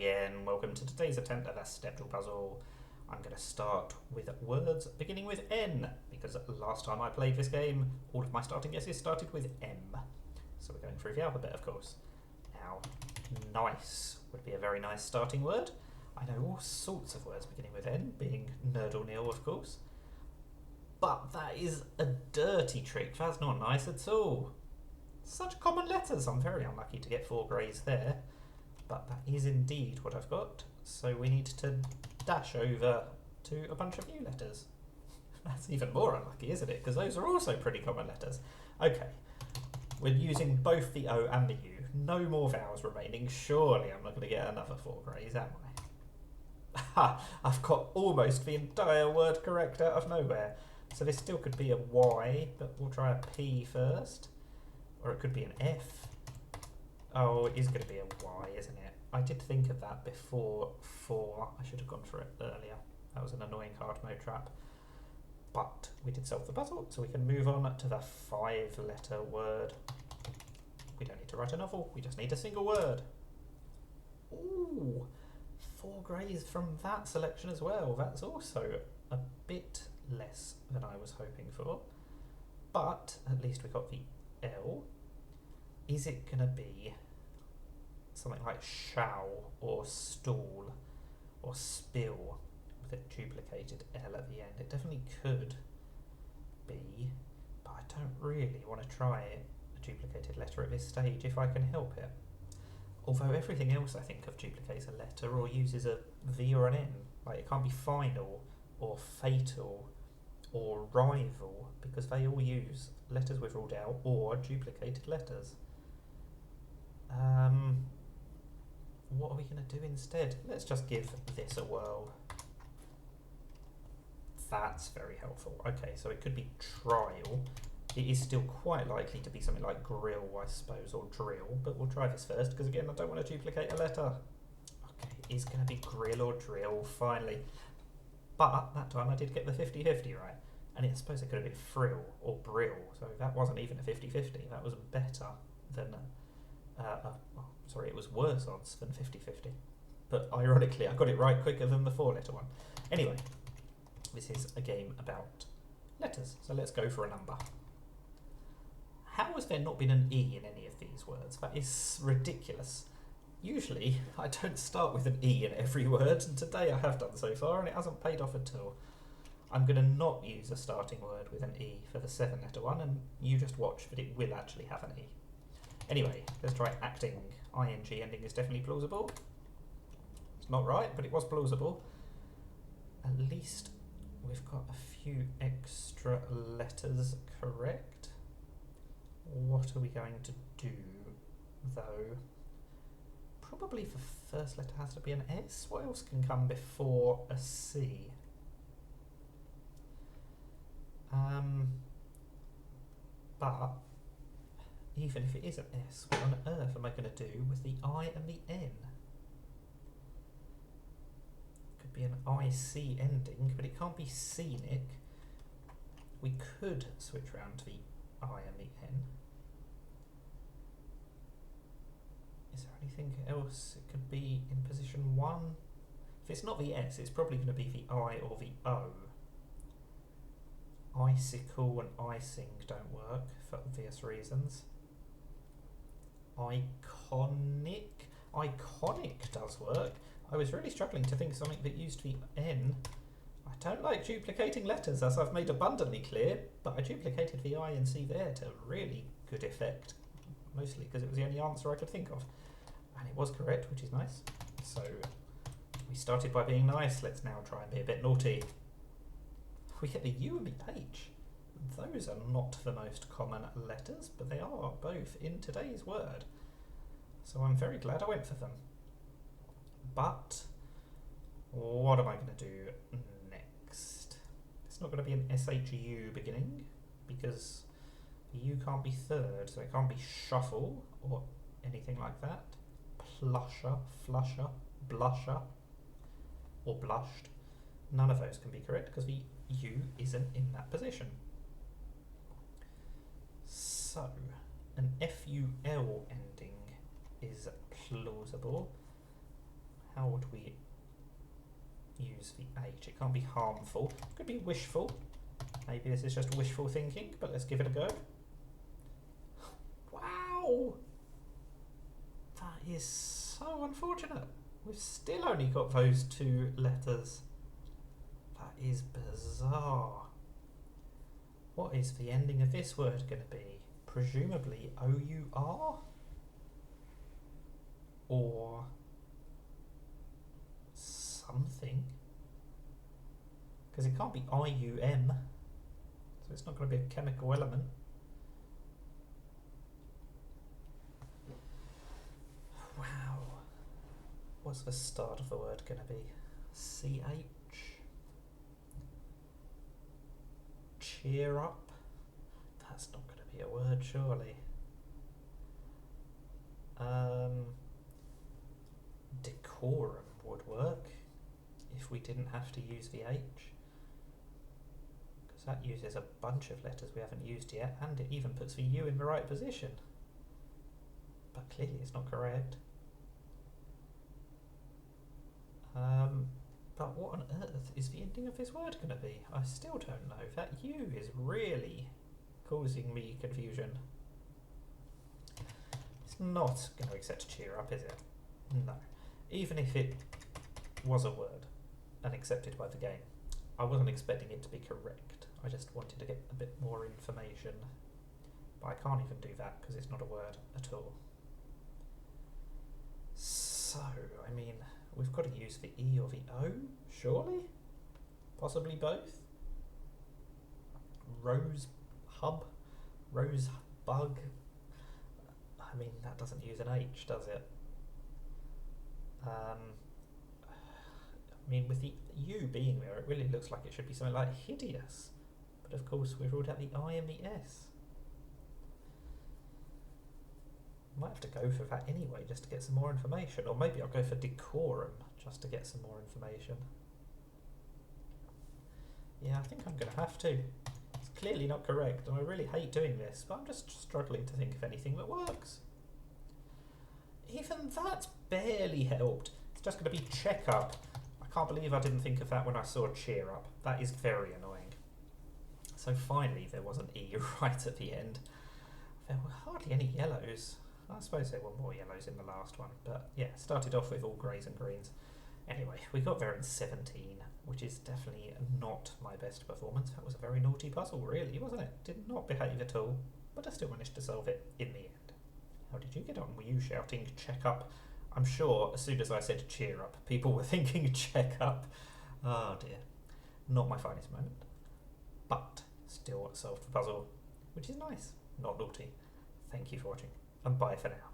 again, welcome to today's attempt at a Stepdle puzzle. I'm going to start with words beginning with N, because last time I played this game, all of my starting guesses started with M. So we're going through the alphabet, of course. Now, nice would be a very nice starting word. I know all sorts of words beginning with N, being Nerdle Nil, of course. But that is a dirty trick, that's not nice at all. Such common letters, I'm very unlucky to get 4 greys there. But that is indeed what I've got, so we need to dash over to a bunch of new letters. That's even more unlucky, isn't it? Because those are also pretty common letters. Okay, we're using both the O and the U. No more vowels remaining. Surely I'm not going to get another 4 greys, am I? Ha! I've got almost the entire word correct out of nowhere. So this still could be a Y, but we'll try a P first. Or it could be an F. Oh, it is going to be a Y, isn't it? I did think of that before 4. I should have gone for it earlier. That was an annoying hard mode trap. But we did solve the puzzle, so we can move on to the 5-letter word. We don't need to write a novel, we just need a single word. Ooh, 4 greys from that selection as well. That's also a bit less than I was hoping for. But at least we got the L. Is it going to be something like shall or stall or spill with a duplicated L at the end? It definitely could be, but I don't really want to try a duplicated letter at this stage if I can help it. Although everything else I think of duplicates a letter or uses a V or an N. Like it can't be final or fatal or rival because they all use letters we've ruled out or duplicated letters. What are we going to do instead? Let's just give this a whirl. That's very helpful. Okay, so it could be trial. It is still quite likely to be something like grill, I suppose, or drill, but we'll try this first, because again, I don't want to duplicate a letter. Okay, it is going to be grill or drill, finally. But that time I did get the 50-50 right. And I suppose it could have been frill or brill, so that wasn't even a 50-50. That was better than... sorry, it was worse odds than 50-50. But ironically, I got it right quicker than the 4-letter one. Anyway, this is a game about letters, so let's go for a number. How has there not been an E in any of these words? That is ridiculous. Usually, I don't start with an E in every word, and today I have done so far, and it hasn't paid off at all. I'm going to not use a starting word with an E for the 7-letter one, and you just watch that it will actually have an E. Anyway, let's try acting. ING ending is definitely plausible. It's not right, but it was plausible. At least we've got a few extra letters correct. What are we going to do, though? Probably the first letter has to be an S. What else can come before a C? But even if it is an S, what on earth am I going to do with the I and the N? Could be an IC ending, but it can't be scenic. We could switch round to the I and the N. Is there anything else it could be in position 1? If it's not the S, it's probably going to be the I or the O. Icicle and icing don't work for obvious reasons. Iconic? Iconic does work. I was really struggling to think of something that used the N. I don't like duplicating letters, as I've made abundantly clear, but I duplicated the I and C there to really good effect. Mostly because it was the only answer I could think of. And it was correct, which is nice. So we started by being nice, let's now try and be a bit naughty. We get the U and the H. Those are not the most common letters, but they are both in today's word. So I'm very glad I went for them. But what am I going to do next? It's not going to be an SHU beginning, because the U can't be third, so it can't be shuffle or anything like that. Plusher, flusher, blusher, or blushed. None of those can be correct because the U isn't in that position. So, an FUL ending is plausible. how would we use the H? It can't be harmful. It could be wishful. Maybe this is just wishful thinking, but let's give it a go. Wow! That is so unfortunate. We've still only got those 2 letters. That is bizarre. What is the ending of this word going to be? Presumably O-U-R? Or something? Because it can't be I-U-M. So it's not going to be a chemical element. Wow. What's the start of the word going to be? C-H? Cheer up? That's not going to be a word, surely. Decorum would work if we didn't have to use the H. Because that uses a bunch of letters we haven't used yet, and it even puts the U in the right position. But clearly it's not correct. But what on earth is the ending of this word going to be? I still don't know. That U is really causing me confusion. It's not going to accept cheer up, is it? No. Even if it was a word and accepted by the game, I wasn't expecting it to be correct. I just wanted to get a bit more information. But I can't even do that because it's not a word at all. So, I mean, we've got to use the E or the O, surely? Possibly both? Rose hub? Rose bug? I mean, that doesn't use an H, does it? I mean, with the U being there, it really looks like it should be something like hideous. But of course, we've ruled out the I and the S. Might have to go for that anyway, just to get some more information. Or maybe I'll go for decorum, just to get some more information. Yeah, I think I'm going to have to. It's clearly not correct, and I really hate doing this, but I'm just struggling to think of anything that works. Even that's barely helped. It's just going to be check up. I can't believe I didn't think of that when I saw cheer up. That is very annoying. So finally there was an E right at the end. There were hardly any yellows. I suppose there were more yellows in the last one, but yeah, started off with all greys and greens. Anyway, we got there in 17, which is definitely not my best performance. That was a very naughty puzzle, really, wasn't it? Did not behave at all, but I still managed to solve it in the end. How did you get on? Were you shouting check up? I'm sure as soon as I said cheer up, people were thinking check up. Oh dear. Not my finest moment. But still solved the puzzle, which is nice. Not naughty. Thank you for watching, and bye for now.